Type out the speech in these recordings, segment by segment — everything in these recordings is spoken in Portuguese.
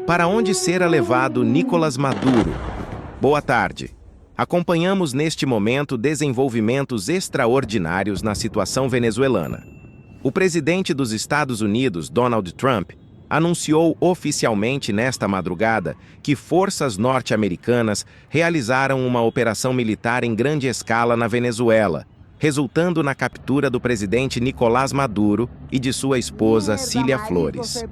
Para onde será levado Nicolás Maduro? Boa tarde. Acompanhamos neste momento desenvolvimentos extraordinários na situação venezuelana. O presidente dos Estados Unidos, Donald Trump, anunciou oficialmente nesta madrugada que forças norte-americanas realizaram uma operação militar em grande escala na Venezuela, resultando na captura do presidente Nicolás Maduro e de sua esposa Cília Flores.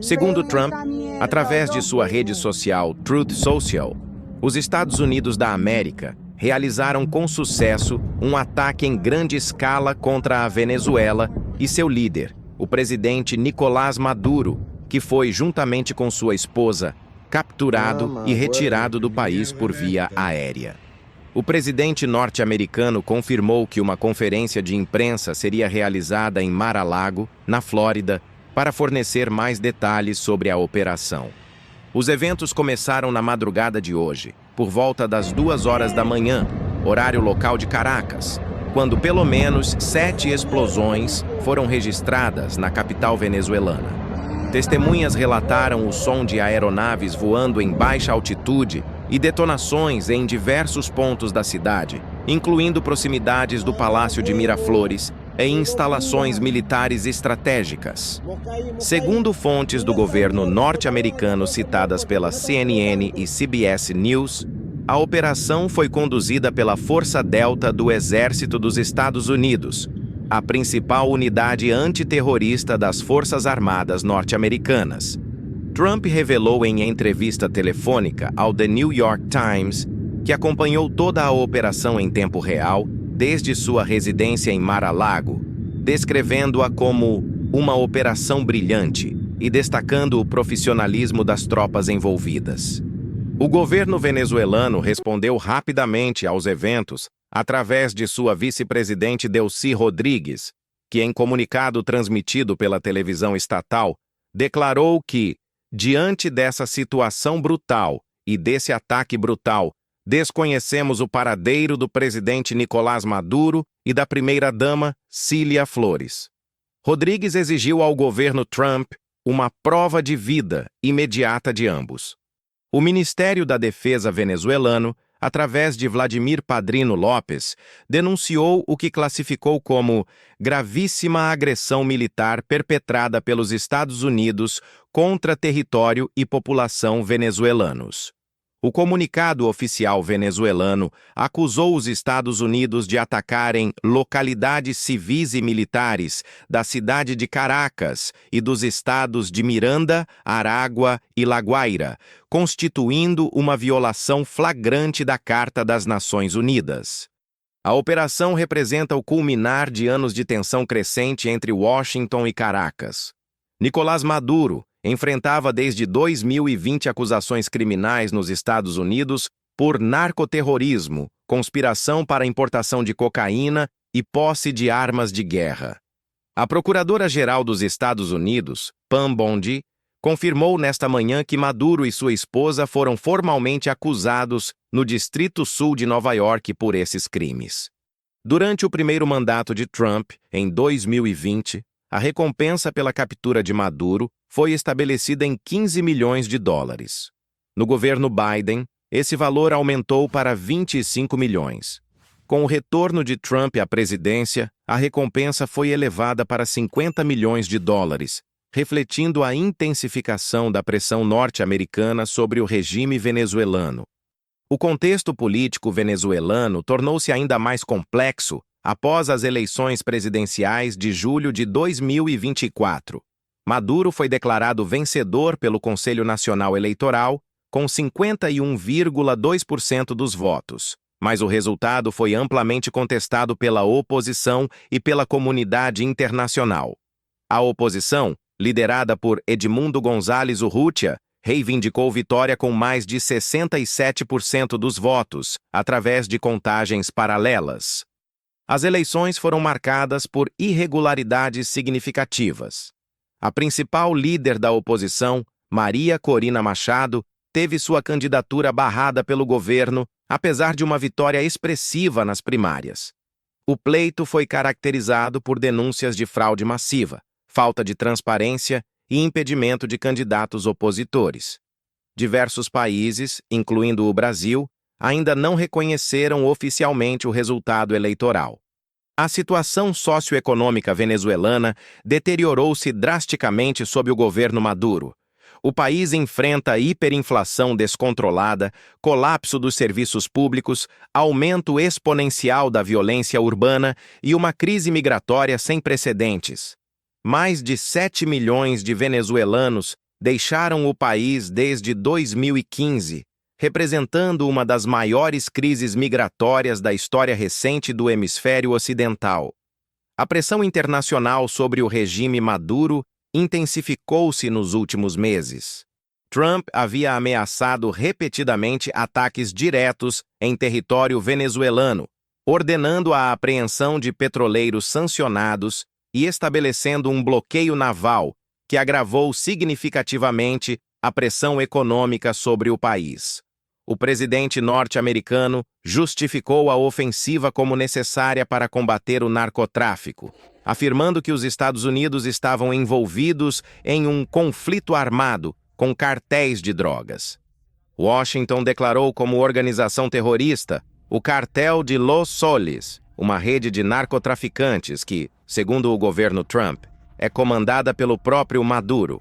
Segundo Trump, através de sua rede social Truth Social, os Estados Unidos da América realizaram com sucesso um ataque em grande escala contra a Venezuela e seu líder, o presidente Nicolás Maduro, que foi, juntamente com sua esposa, capturado e retirado do país por via aérea. O presidente norte-americano confirmou que uma conferência de imprensa seria realizada em Mar-a-Lago, na Flórida, para fornecer mais detalhes sobre a operação. Os eventos começaram na madrugada de hoje, por volta das 2 horas da manhã, horário local de Caracas, quando pelo menos 7 explosões foram registradas na capital venezuelana. Testemunhas relataram o som de aeronaves voando em baixa altitude e detonações em diversos pontos da cidade, incluindo proximidades do Palácio de Miraflores e instalações militares estratégicas. Segundo fontes do governo norte-americano citadas pela CNN e CBS News, a operação foi conduzida pela Força Delta do Exército dos Estados Unidos, a principal unidade antiterrorista das Forças Armadas norte-americanas. Trump revelou em entrevista telefônica ao The New York Times que acompanhou toda a operação em tempo real desde sua residência em Mar-a-Lago, descrevendo-a como uma operação brilhante e destacando o profissionalismo das tropas envolvidas. O governo venezuelano respondeu rapidamente aos eventos através de sua vice-presidente Delcy Rodrigues, que em comunicado transmitido pela televisão estatal, declarou que, diante dessa situação brutal e desse ataque brutal, desconhecemos o paradeiro do presidente Nicolás Maduro e da primeira-dama Cília Flores. Rodrigues exigiu ao governo Trump uma prova de vida imediata de ambos. O Ministério da Defesa venezuelano, através de Vladimir Padrino Lopes, denunciou o que classificou como gravíssima agressão militar perpetrada pelos Estados Unidos contra território e população venezuelanos. O comunicado oficial venezuelano acusou os Estados Unidos de atacarem localidades civis e militares da cidade de Caracas e dos estados de Miranda, Aragua e La Guaira, constituindo uma violação flagrante da Carta das Nações Unidas. A operação representa o culminar de anos de tensão crescente entre Washington e Caracas. Nicolás Maduro enfrentava desde 2020 acusações criminais nos Estados Unidos por narcoterrorismo, conspiração para importação de cocaína e posse de armas de guerra. A Procuradora-Geral dos Estados Unidos, Pam Bondi, confirmou nesta manhã que Maduro e sua esposa foram formalmente acusados no Distrito Sul de Nova York por esses crimes. Durante o primeiro mandato de Trump, em 2020, a recompensa pela captura de Maduro foi estabelecida em 15 milhões de dólares. No governo Biden, esse valor aumentou para 25 milhões. Com o retorno de Trump à presidência, a recompensa foi elevada para 50 milhões de dólares, refletindo a intensificação da pressão norte-americana sobre o regime venezuelano. O contexto político venezuelano tornou-se ainda mais complexo após as eleições presidenciais de julho de 2024. Maduro foi declarado vencedor pelo Conselho Nacional Eleitoral com 51,2% dos votos, mas o resultado foi amplamente contestado pela oposição e pela comunidade internacional. A oposição, liderada por Edmundo González Urrutia, reivindicou vitória com mais de 67% dos votos, através de contagens paralelas. As eleições foram marcadas por irregularidades significativas. A principal líder da oposição, Maria Corina Machado, teve sua candidatura barrada pelo governo, apesar de uma vitória expressiva nas primárias. O pleito foi caracterizado por denúncias de fraude massiva, falta de transparência e impedimento de candidatos opositores. diversos países, incluindo o Brasil, ainda não reconheceram oficialmente o resultado eleitoral. A situação socioeconômica venezuelana deteriorou-se drasticamente sob o governo Maduro. O país enfrenta hiperinflação descontrolada, colapso dos serviços públicos, aumento exponencial da violência urbana e uma crise migratória sem precedentes. Mais de 7 milhões de venezuelanos deixaram o país desde 2015, representando uma das maiores crises migratórias da história recente do hemisfério ocidental. A pressão internacional sobre o regime Maduro intensificou-se nos últimos meses. Trump havia ameaçado repetidamente ataques diretos em território venezuelano, ordenando a apreensão de petroleiros sancionados e estabelecendo um bloqueio naval que agravou significativamente a pressão econômica sobre o país. O presidente norte-americano justificou a ofensiva como necessária para combater o narcotráfico, afirmando que os Estados Unidos estavam envolvidos em um conflito armado com cartéis de drogas. Washington declarou como organização terrorista o Cartel de Los Soles, uma rede de narcotraficantes que, segundo o governo Trump, é comandada pelo próprio Maduro.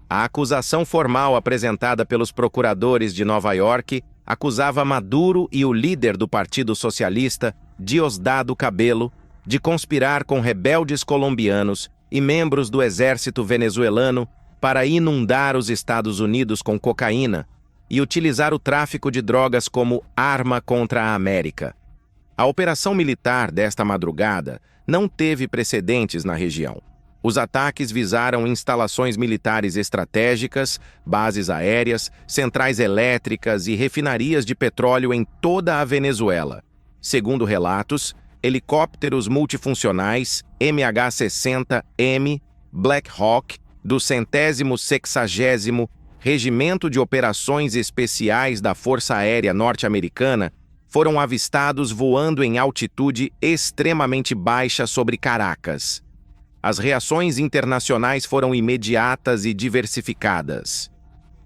A acusação formal apresentada pelos procuradores de Nova York acusava Maduro e o líder do Partido Socialista, Diosdado Cabello, de conspirar com rebeldes colombianos e membros do exército venezuelano para inundar os Estados Unidos com cocaína e utilizar o tráfico de drogas como arma contra a América. A operação militar desta madrugada não teve precedentes na região. Os ataques visaram instalações militares estratégicas, bases aéreas, centrais elétricas e refinarias de petróleo em toda a Venezuela. Segundo relatos, helicópteros multifuncionais MH-60M Black Hawk do 160º Regimento de Operações Especiais da Força Aérea Norte-Americana foram avistados voando em altitude extremamente baixa sobre Caracas. As reações internacionais foram imediatas e diversificadas.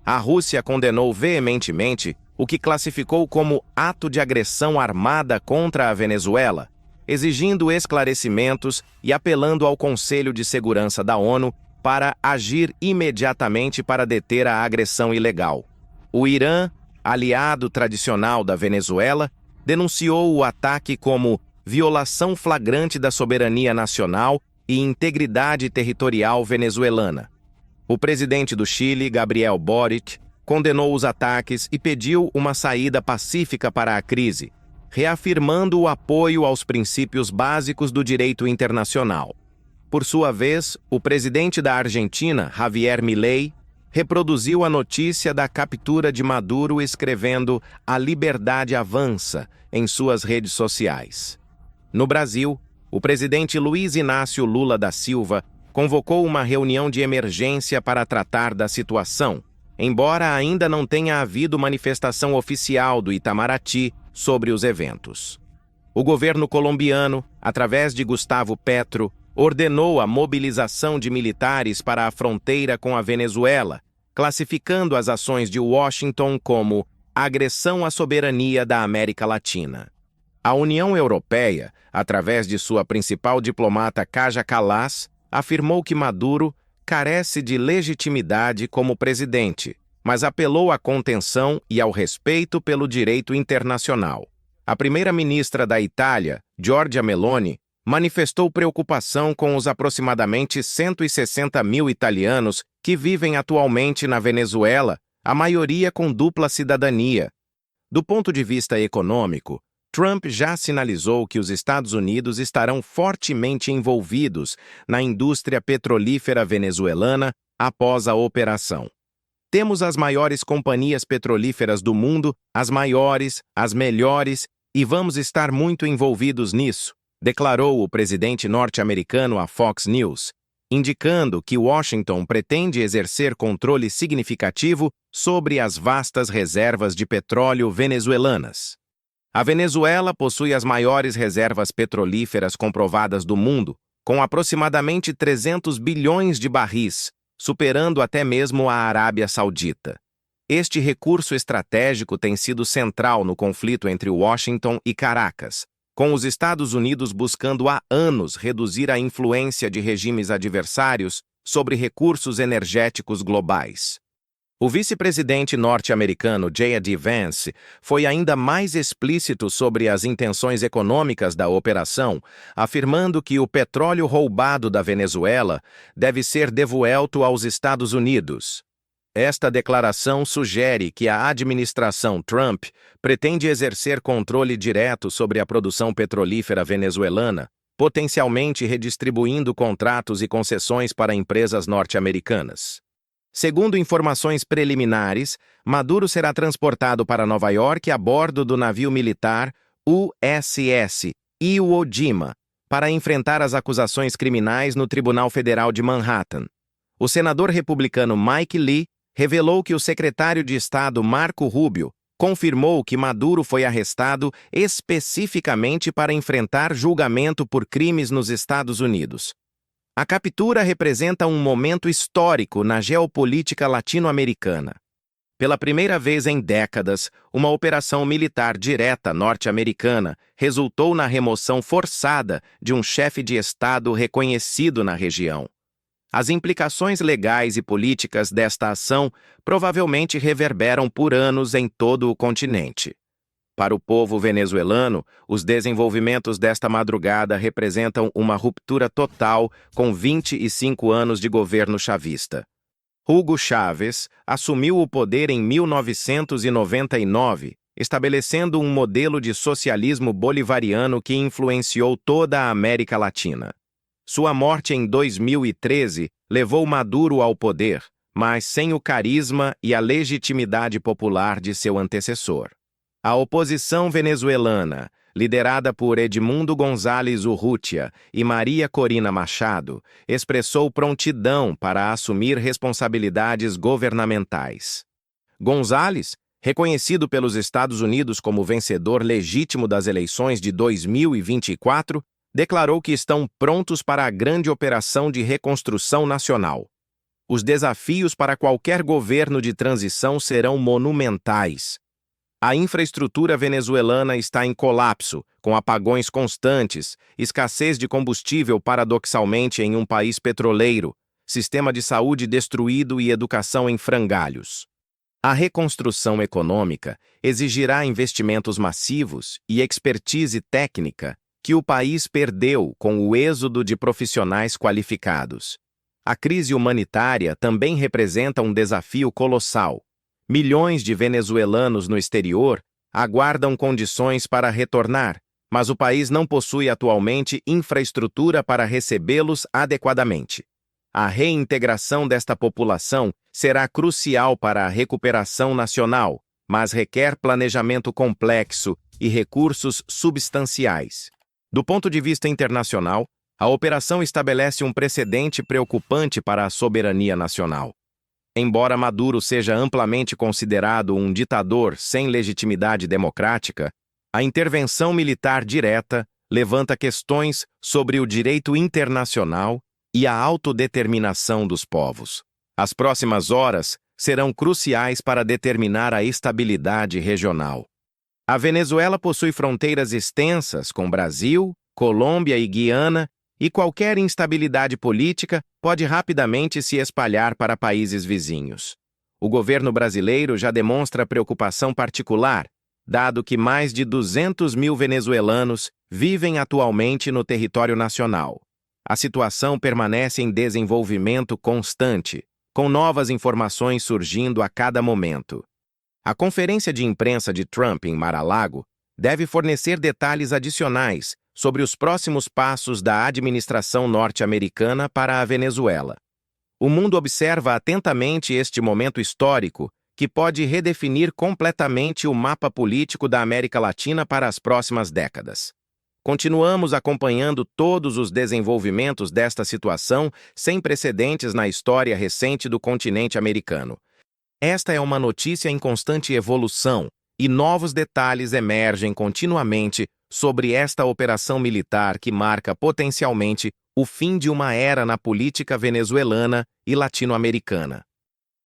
A Rússia condenou veementemente o que classificou como ato de agressão armada contra a Venezuela, exigindo esclarecimentos e apelando ao Conselho de Segurança da ONU para agir imediatamente para deter a agressão ilegal. O Irã, aliado tradicional da Venezuela, denunciou o ataque como violação flagrante da soberania nacional e integridade territorial venezuelana. O presidente do Chile, Gabriel Boric, condenou os ataques e pediu uma saída pacífica para a crise, reafirmando o apoio aos princípios básicos do direito internacional. Por sua vez, o presidente da Argentina, Javier Milei, reproduziu a notícia da captura de Maduro escrevendo "A liberdade avança" em suas redes sociais. No Brasil, o presidente Luiz Inácio Lula da Silva convocou uma reunião de emergência para tratar da situação, embora ainda não tenha havido manifestação oficial do Itamaraty sobre os eventos. O governo colombiano, através de Gustavo Petro, ordenou a mobilização de militares para a fronteira com a Venezuela, classificando as ações de Washington como agressão à soberania da América Latina. A União Europeia, através de sua principal diplomata Kaja Kallas, afirmou que Maduro carece de legitimidade como presidente, mas apelou à contenção e ao respeito pelo direito internacional. A primeira-ministra da Itália, Giorgia Meloni, manifestou preocupação com os aproximadamente 160 mil italianos que vivem atualmente na Venezuela, a maioria com dupla cidadania. Do ponto de vista econômico, Trump já sinalizou que os Estados Unidos estarão fortemente envolvidos na indústria petrolífera venezuelana após a operação. Temos as maiores companhias petrolíferas do mundo, as maiores, as melhores, e vamos estar muito envolvidos nisso, declarou o presidente norte-americano à Fox News, indicando que Washington pretende exercer controle significativo sobre as vastas reservas de petróleo venezuelanas. A Venezuela possui as maiores reservas petrolíferas comprovadas do mundo, com aproximadamente 300 bilhões de barris, superando até mesmo a Arábia Saudita. Este recurso estratégico tem sido central no conflito entre Washington e Caracas, com os Estados Unidos buscando há anos reduzir a influência de regimes adversários sobre recursos energéticos globais. O vice-presidente norte-americano J.D. Vance foi ainda mais explícito sobre as intenções econômicas da operação, afirmando que o petróleo roubado da Venezuela deve ser devuelto aos Estados Unidos. Esta declaração sugere que a administração Trump pretende exercer controle direto sobre a produção petrolífera venezuelana, potencialmente redistribuindo contratos e concessões para empresas norte-americanas. Segundo informações preliminares, Maduro será transportado para Nova York a bordo do navio militar USS Iwo Jima para enfrentar as acusações criminais no Tribunal Federal de Manhattan. O senador republicano Mike Lee revelou que o secretário de Estado Marco Rubio confirmou que Maduro foi arrestado especificamente para enfrentar julgamento por crimes nos Estados Unidos. A captura representa um momento histórico na geopolítica latino-americana. Pela primeira vez em décadas, uma operação militar direta norte-americana resultou na remoção forçada de um chefe de Estado reconhecido na região. As implicações legais e políticas desta ação provavelmente reverberam por anos em todo o continente. Para o povo venezuelano, os desenvolvimentos desta madrugada representam uma ruptura total com 25 anos de governo chavista. Hugo Chávez assumiu o poder em 1999, estabelecendo um modelo de socialismo bolivariano que influenciou toda a América Latina. Sua morte em 2013 levou Maduro ao poder, mas sem o carisma e a legitimidade popular de seu antecessor. A oposição venezuelana, liderada por Edmundo González Urrutia e Maria Corina Machado, expressou prontidão para assumir responsabilidades governamentais. González, reconhecido pelos Estados Unidos como vencedor legítimo das eleições de 2024, declarou que estão prontos para a grande operação de reconstrução nacional. Os desafios para qualquer governo de transição serão monumentais. A infraestrutura venezuelana está em colapso, com apagões constantes, escassez de combustível paradoxalmente em um país petroleiro, sistema de saúde destruído e educação em frangalhos. A reconstrução econômica exigirá investimentos massivos e expertise técnica que o país perdeu com o êxodo de profissionais qualificados. A crise humanitária também representa um desafio colossal. Milhões de venezuelanos no exterior aguardam condições para retornar, mas o país não possui atualmente infraestrutura para recebê-los adequadamente. A reintegração desta população será crucial para a recuperação nacional, mas requer planejamento complexo e recursos substanciais. Do ponto de vista internacional, a operação estabelece um precedente preocupante para a soberania nacional. Embora Maduro seja amplamente considerado um ditador sem legitimidade democrática, a intervenção militar direta levanta questões sobre o direito internacional e a autodeterminação dos povos. As próximas horas serão cruciais para determinar a estabilidade regional. A Venezuela possui fronteiras extensas com Brasil, Colômbia e Guiana, e qualquer instabilidade política pode rapidamente se espalhar para países vizinhos. O governo brasileiro já demonstra preocupação particular, dado que mais de 200 mil venezuelanos vivem atualmente no território nacional. A situação permanece em desenvolvimento constante, com novas informações surgindo a cada momento. A conferência de imprensa de Trump em Mar-a-Lago deve fornecer detalhes adicionais sobre os próximos passos da administração norte-americana para a Venezuela. O mundo observa atentamente este momento histórico que pode redefinir completamente o mapa político da América Latina para as próximas décadas. Continuamos acompanhando todos os desenvolvimentos desta situação sem precedentes na história recente do continente americano. Esta é uma notícia em constante evolução, e novos detalhes emergem continuamente sobre esta operação militar que marca potencialmente o fim de uma era na política venezuelana e latino-americana.